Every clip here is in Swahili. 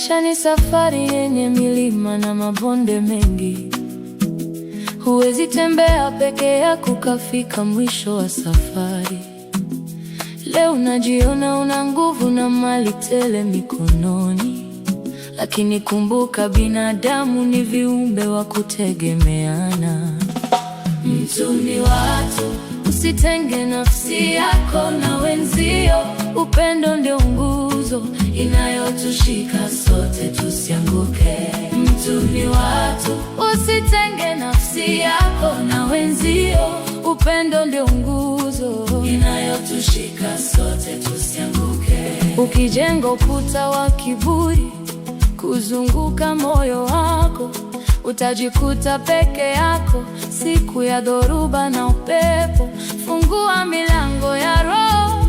Maisha ni safari yenye milima na mabonde mengi. Huwezi tembea peke yako ukafika mwisho wa safari. Leo unajiona una nguvu na mali tele mikononi, lakini kumbuka, binadamu ni viumbe wa kutegemeana. Mtu ni watu, usitenge nafsi yako na wenzio. Upendo ndio nguzo inayotushika sote tusianguke. Mtu ni watu, usitenge nafsi yako na wenzio. Upendo ndio nguzo inayotushika sote tusianguke. Ukijenga ukuta wa kiburi kuzunguka moyo wako, utajikuta peke yako siku ya dhoruba na upepo. Fungua milango ya roho,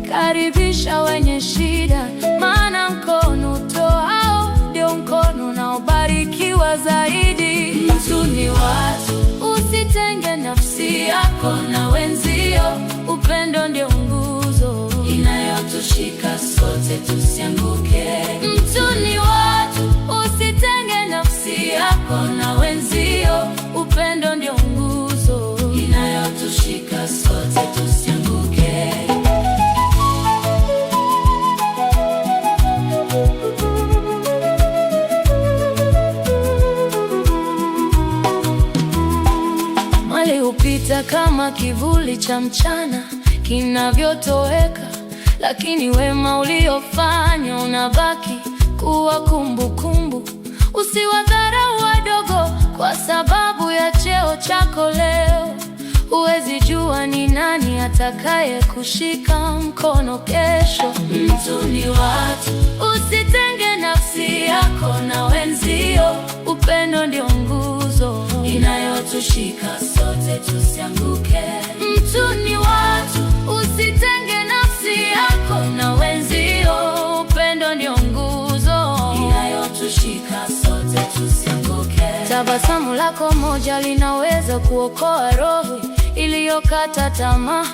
karibisha wenye shida, maana mkono utoao ndio mkono unaobarikiwa zaidi. Mtu ni watu, usitenge nafsi yako na wenzio. Upendo ndio nguzo inayotushika sote tusianguke. Mtu ni watu, usitenge nafsi yako na wenzio. Upendo ndio nguzo inayotushika sote tusianguke. Mali hupita kama kivuli cha mchana kinavyotoweka, lakini wema uliofanya unabaki kuwa kumbukumbu. Usiwadharau wadogo kwa sababu ya cheo chako leo. Huwezi jua ni nani atakaye kushika mkono kesho. Mtu ni watu, usitenge nafsi yako na wenzio. Upendo ndio nguzo inayotushika sote tusianguke. Mtu ni watu, usitenge nafsi yako na wenzio. Upendo ndio nguzo inayotushika sote tusianguke. Tabasamu lako moja linaweza kuokoa roho iliyokata tamaa.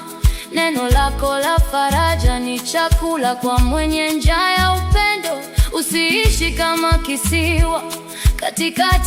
Neno lako la faraja ni chakula kwa mwenye njaa ya upendo. Usiishi kama kisiwa katikati